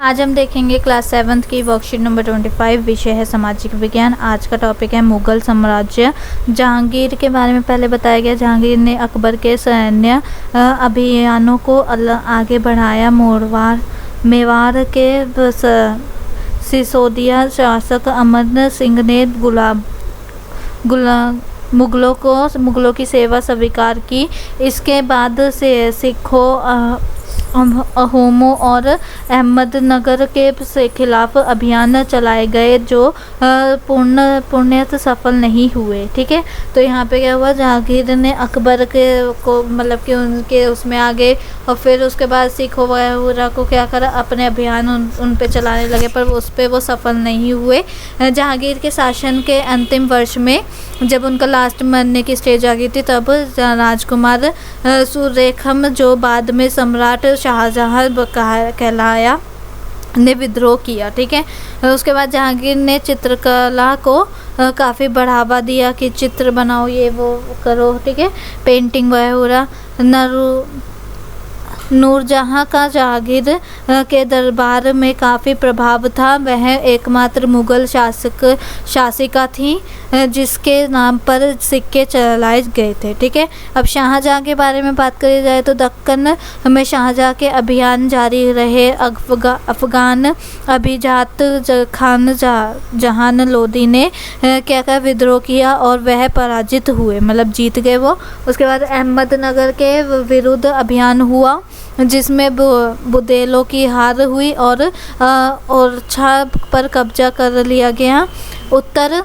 आज हम देखेंगे क्लास 7th की वर्कशीट नंबर 25। विषय है सामाजिक विज्ञान। आज का टॉपिक है मुगल साम्राज्य। जहांगीर के बारे में पहले बताया गया। जहांगीर ने अकबर के सैन्य अभियानों को आगे बढ़ाया। मेवाड़ के सिसोदिया शासक अमर सिंह ने मुगलों की सेवा स्वीकार की। इसके बाद से सिखों, अहोमों और अहमदनगर के खिलाफ अभियान चलाए गए जो पूर्णतः सफल नहीं हुए। ठीक है, तो यहाँ पे क्या हुआ, जहांगीर ने अकबर के को मतलब कि उनके उसमें आगे और फिर उसके बाद सिखों वगैरह को क्या करा, अपने अभियान उन पे चलाने लगे, पर उस पर वो सफल नहीं हुए। जहांगीर के शासन के अंतिम वर्ष में जब उनका लास्ट मरने की स्टेज आ गई थी, तब राजकुमार सुरेखम, जो बाद में सम्राट शाहजहां कहलाया, ने विद्रोह किया। ठीक है, उसके बाद जहांगीर ने चित्रकला को काफ़ी बढ़ावा दिया कि चित्र बनाओ, ये वो करो। ठीक है, पेंटिंग वगैरह। नूरजहां का जहांगीर के दरबार में काफ़ी प्रभाव था। वह एकमात्र मुग़ल शासिका थी जिसके नाम पर सिक्के चलाए गए थे। ठीक है, अब शाहजहां के बारे में बात करी जाए तो दक्कन में शाहजहां के अभियान जारी रहे। अफगान अभिजात खान जहान लोदी ने क्या विद्रोह किया और वह पराजित हुए, मतलब जीत गए वो। उसके बाद अहमदनगर के विरुद्ध अभियान हुआ जिसमें बुदेलों की हार हुई और ओरछा पर कब्जा कर लिया गया। उत्तर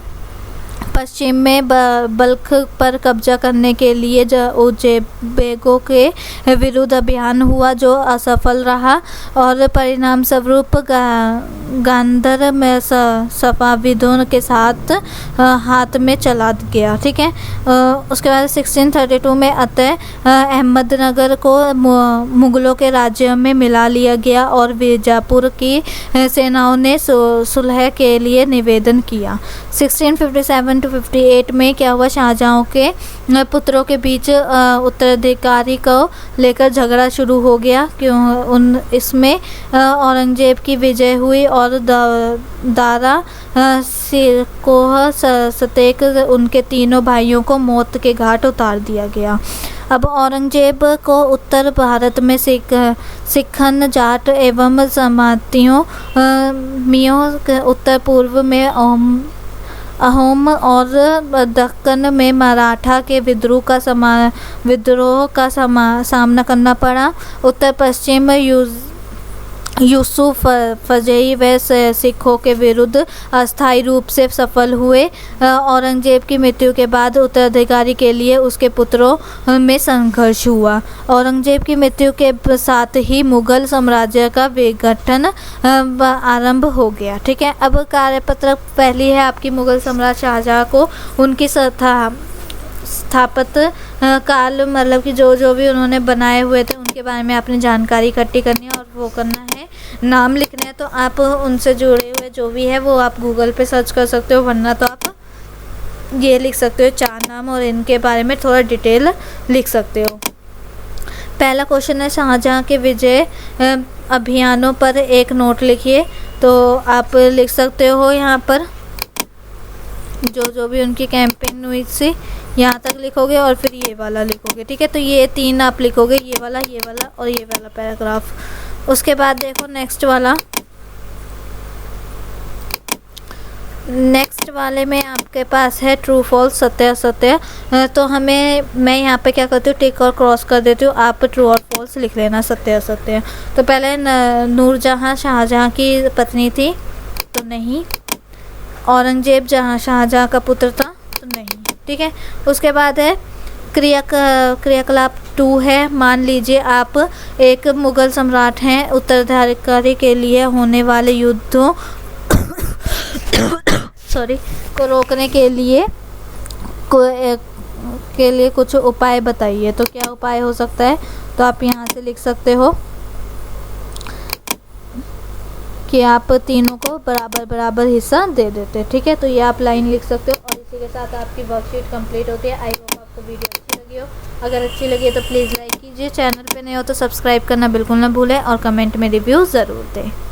पश्चिम में बल्ख पर कब्जा करने के लिए उज़्बेकों के विरुद्ध अभियान हुआ जो असफल रहा और परिणाम स्वरूप गांधार में सफाविदों के साथ हाथ में चला गया। ठीक है, उसके बाद 1632 में अहमदनगर को मुग़लों के राज्य में मिला लिया गया और बीजापुर की सेनाओं ने सुलह के लिए निवेदन किया। 1657 to 58 में क्या हुआ, शाहजहां के पुत्रों के बीच उत्तराधिकारी को लेकर झगड़ा शुरू हो गया। इसमें औरंगजेब की विजय हुई और दारा सिकोह सतेक उनके तीनों भाइयों को मौत के घाट उतार दिया गया। अब औरंगजेब को उत्तर भारत में सिखन, जाट एवं जमातियों उत्तर पूर्व में अहोम और दक्कन में मराठा के विद्रोह का सामना करना पड़ा। उत्तर पश्चिम यूसुफ फजई व सिखों के विरुद्ध अस्थायी रूप से सफल हुए। औरंगजेब की मृत्यु के बाद उत्तराधिकारी के लिए उसके पुत्रों में संघर्ष हुआ। औरंगजेब की मृत्यु के साथ ही मुग़ल साम्राज्य का विघटन आरंभ हो गया। ठीक है, अब कार्यपत्रक पहली है आपकी मुग़ल सम्राट शाहजहां को उनकी स्थापत काल, मतलब कि जो भी उन्होंने बनाए हुए थे उनके बारे में आपने जानकारी इकट्ठी करनी है और वो करना है, नाम लिखने हैं। तो आप उनसे जुड़े हुए जो भी है वो आप गूगल पे सर्च कर सकते हो, वरना तो आप ये लिख सकते हो 4 नाम और इनके बारे में थोड़ा डिटेल लिख सकते हो। पहला क्वेश्चन है, शाहजहां के विजय अभियानों पर एक नोट लिखिए। तो आप लिख सकते हो यहाँ पर जो भी उनकी कैंपेन हुई थी यहाँ तक लिखोगे और फिर ये वाला लिखोगे। ठीक है, तो ये 3 आप लिखोगे, ये वाला और ये वाला पैराग्राफ। उसके बाद देखो नेक्स्ट वाले में आपके पास है ट्रू फॉल्स, सत्य असत्य। तो मैं यहाँ पे क्या करती हूँ, टिक और क्रॉस कर देती हूँ, आप ट्रू और फॉल्स लिख लेना, सत्य असत्य। तो पहले नूरजहां शाहजहां की पत्नी थी, तो नहीं। औरंगजेब शाहजहां का पुत्र था, तो नहीं। ठीक है, उसके बाद है क्रियाकलाप 2 है। मान लीजिए आप एक मुग़ल सम्राट हैं, उत्तराधिकारी के लिए होने वाले युद्धों को रोकने के लिए कुछ उपाय बताइए। तो क्या उपाय हो सकता है, तो आप यहाँ से लिख सकते हो कि आप तीनों को बराबर हिस्सा दे देते। ठीक है, तो ये आप लाइन लिख सकते हो और इसी के साथ आपकी वर्कशीट कंप्लीट होती है। आई होप आपको वीडियो अच्छी लगी हो। अगर अच्छी लगी है तो प्लीज़ लाइक कीजिए। चैनल पे नए हो तो सब्सक्राइब करना बिल्कुल ना भूलें और कमेंट में रिव्यू ज़रूर दें।